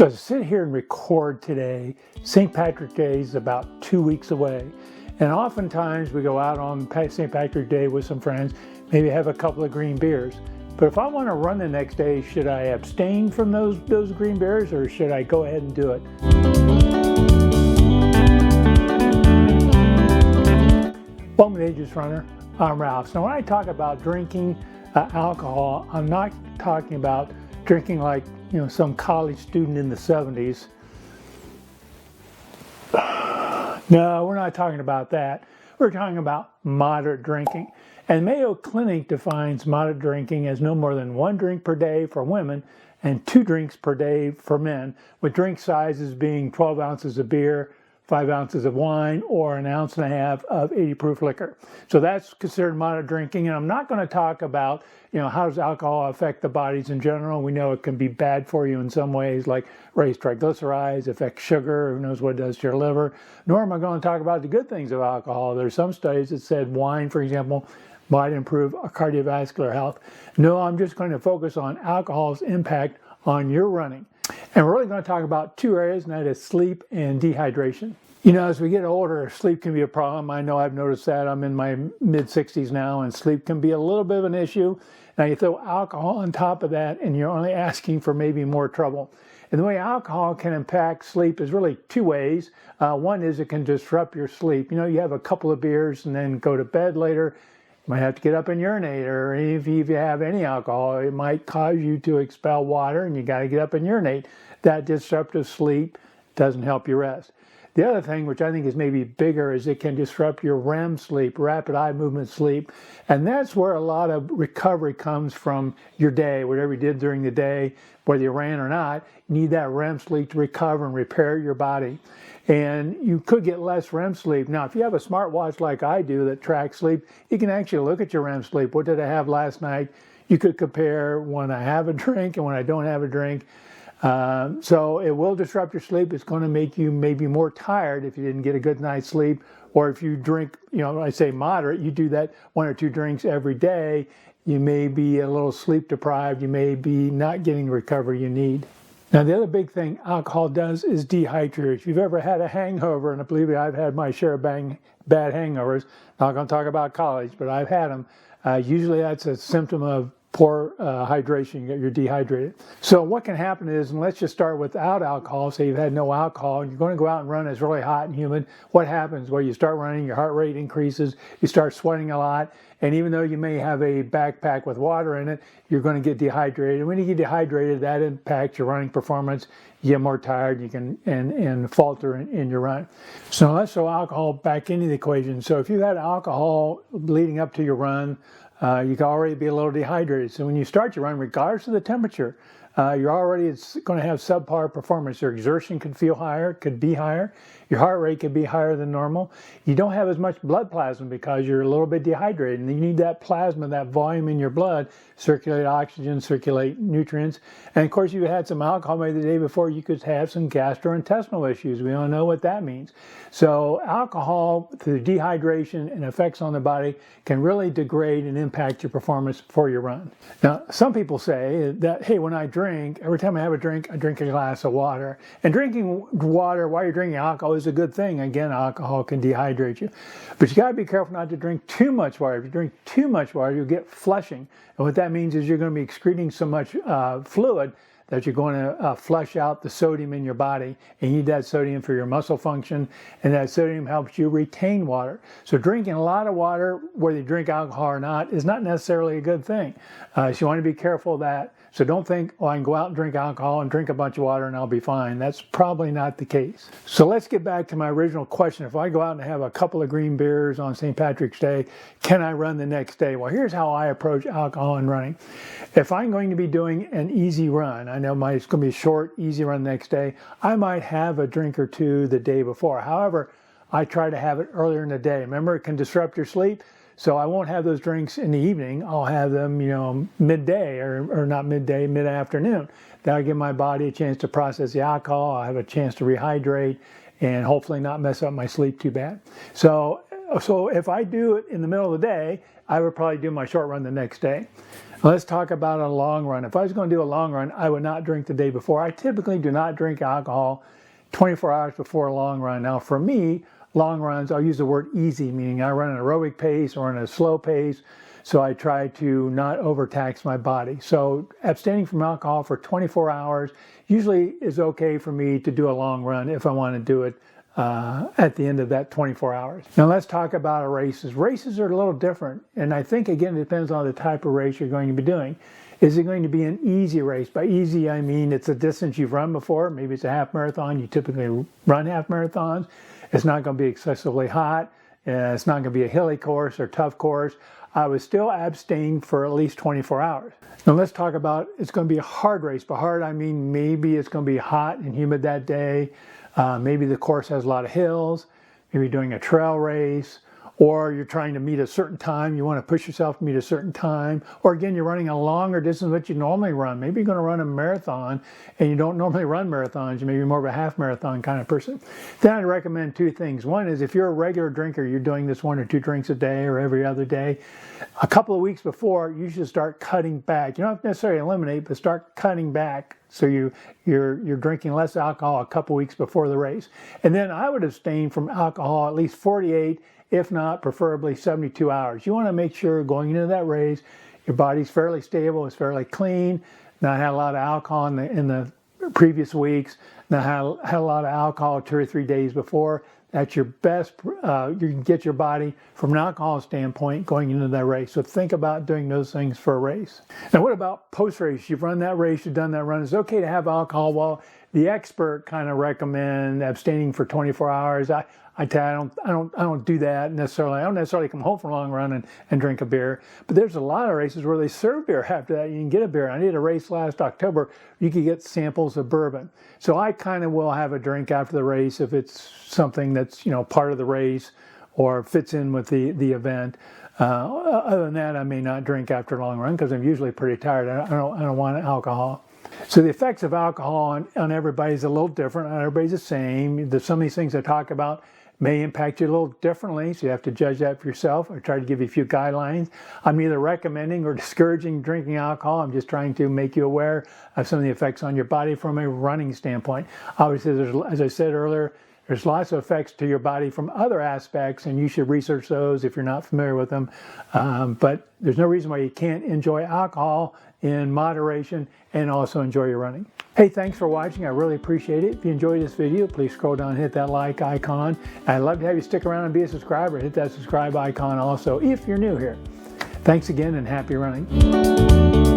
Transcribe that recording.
So to sit here and record today, St. Patrick's Day is about 2 weeks away. And oftentimes we go out on St. Patrick's Day with some friends, maybe have a couple of green beers. But if I want to run the next day, should I abstain from those green beers or should I go ahead and do it? Welcome to Ageless Runner. I'm Ralph. So when I talk about drinking alcohol, I'm not talking about drinking like some college student in the 70s. No, we're not talking about that. We're talking about moderate drinking. And Mayo Clinic defines moderate drinking as no more than 1 drink per day for women and 2 drinks per day for men, with drink sizes being 12 ounces of beer, 5 ounces of wine, or 1.5 ounces of 80 proof liquor. So that's considered moderate drinking. And I'm not going to talk about, how does alcohol affect the bodies in general. We know it can be bad for you in some ways, like raise triglycerides, affect sugar, who knows what it does to your liver. Nor am I going to talk about the good things of alcohol. There's some studies that said wine, for example, might improve cardiovascular health. No, I'm just going to focus on alcohol's impact on your running. And we're really going to talk about 2 areas, and that is sleep and dehydration. As we get older, sleep can be a problem. I know I've noticed that. I'm in my mid-60s now, and sleep can be a little bit of an issue. Now you throw alcohol on top of that, and you're only asking for maybe more trouble. And the way alcohol can impact sleep is really 2 ways. One is it can disrupt your sleep. You have a couple of beers and then go to bed later. You might have to get up and urinate, or if you have any alcohol, it might cause you to expel water and you got to get up and urinate. That disruptive sleep doesn't help you rest. The other thing, which I think is maybe bigger, is it can disrupt your REM sleep, rapid eye movement sleep. And that's where a lot of recovery comes from your day, whatever you did during the day, whether you ran or not. You need that REM sleep to recover and repair your body. And you could get less REM sleep. Now, if you have a smartwatch like I do that tracks sleep, you can actually look at your REM sleep. What did I have last night? You could compare when I have a drink and when I don't have a drink. So it will disrupt your sleep. It's going to make you maybe more tired if you didn't get a good night's sleep. Or if you drink, I say moderate, you do that 1 or 2 drinks every day, you may be a little sleep deprived. You may be not getting the recovery you need. Now, the other big thing alcohol does is dehydrate. If you've ever had a hangover, and I believe I've had my share of bad hangovers, not going to talk about college, but I've had them, usually that's a symptom of poor hydration. You're dehydrated. So what can happen is, and let's just start without alcohol, say you've had no alcohol, and you're going to go out and run, it's really hot and humid. What happens? Well, you start running, your heart rate increases, you start sweating a lot, and even though you may have a backpack with water in it, you're going to get dehydrated. And when you get dehydrated, that impacts your running performance. You get more tired, you can and falter in your run. So let's throw alcohol back into the equation. So if you had alcohol leading up to your run, you can already be a little dehydrated. So when you start your run, regardless of the temperature, you're already going to have subpar performance. Your exertion could feel higher, could be higher. Your heart rate could be higher than normal. You don't have as much blood plasma because you're a little bit dehydrated. And you need that plasma, that volume in your blood, circulate oxygen, circulate nutrients. And of course, if you had some alcohol maybe the day before, you could have some gastrointestinal issues. We don't know what that means. So alcohol, through dehydration and effects on the body, can really degrade and impact your performance for your run. Now, some people say that, hey, when I drink, every time I have a drink, I drink a glass of water. And drinking water while you're drinking alcohol is a good thing. Again, alcohol can dehydrate you. But you got to be careful not to drink too much water. If you drink too much water, you'll get flushing. And what that means is you're going to be excreting so much fluid that you're going to flush out the sodium in your body. And you need that sodium for your muscle function, and that sodium helps you retain water. So drinking a lot of water, whether you drink alcohol or not, is not necessarily a good thing. So you want to be careful of that. So don't think, I can go out and drink alcohol and drink a bunch of water and I'll be fine. That's probably not the case. So let's get back to my original question. If I go out and have a couple of green beers on St. Patrick's Day, can I run the next day? Well, here's how I approach alcohol and running. If I'm going to be doing an easy run, I know it's going to be a short, easy run the next day, I might have a drink or 2 the day before. However, I try to have it earlier in the day. Remember, it can disrupt your sleep. So I won't have those drinks in the evening. I'll have them, midday or not midday, mid-afternoon. That'll give my body a chance to process the alcohol. I'll have a chance to rehydrate and hopefully not mess up my sleep too bad. So if I do it in the middle of the day, I would probably do my short run the next day. Let's talk about a long run. If I was going to do a long run, I would not drink the day before. I typically do not drink alcohol 24 hours before a long run. Now for me, long runs, I'll use the word easy, meaning I run an aerobic pace or in a slow pace, so I try to not overtax my body. So abstaining from alcohol for 24 hours usually is okay for me to do a long run if I want to do it at the end of that 24 hours. Now let's talk about races. Races are a little different, and I think again it depends on the type of race you're going to be doing. Is it going to be an easy race? By easy I mean it's a distance you've run before. Maybe it's a half marathon. You typically run half marathons. It's not going to be excessively hot. It's not going to be a hilly course or tough course. I would still abstain for at least 24 hours. Now let's talk about, it's going to be a hard race. By hard I mean maybe it's going to be hot and humid that day. Maybe the course has a lot of hills. Maybe you're doing a trail race, or you're trying to meet a certain time. You want to push yourself to meet a certain time. Or again, you're running a longer distance than what you normally run. Maybe you're going to run a marathon and you don't normally run marathons. You may be more of a half marathon kind of person. Then I'd recommend two things. One is if you're a regular drinker, you're doing this 1 or 2 drinks a day or every other day, a couple of weeks before, you should start cutting back. You don't have to necessarily eliminate, but start cutting back. So you're drinking less alcohol a couple weeks before the race. And then I would abstain from alcohol at least 48, if not preferably 72 hours. You want to make sure going into that race, your body's fairly stable, it's fairly clean, not had a lot of alcohol in the previous weeks, not had a lot of alcohol 2 or 3 days before. That's your best, you can get your body from an alcohol standpoint going into that race. So think about doing those things for a race. Now what about post-race? You've run that race, you've done that run. It's okay to have alcohol. Well, the expert kind of recommend abstaining for 24 hours. I tell you, I don't do that necessarily. I don't necessarily come home from a long run and drink a beer. But there's a lot of races where they serve beer after that. You can get a beer. I did a race last October. You could get samples of bourbon. So I kind of will have a drink after the race if it's something that's part of the race or fits in with the event. Other than that, I may not drink after a long run because I'm usually pretty tired. I don't want alcohol. So the effects of alcohol on everybody is a little different. Not everybody's the same. Some of these things I talk about may impact you a little differently, so you have to judge that for yourself. I try to give you a few guidelines. I'm neither recommending or discouraging drinking alcohol. I'm just trying to make you aware of some of the effects on your body from a running standpoint. Obviously, as I said earlier, there's lots of effects to your body from other aspects, and you should research those if you're not familiar with them. But there's no reason why you can't enjoy alcohol in moderation and also enjoy your running. Hey, thanks for watching. I really appreciate it. If you enjoyed this video, please scroll down and hit that like icon. I'd love to have you stick around and be a subscriber. Hit that subscribe icon also if you're new here. Thanks again and happy running.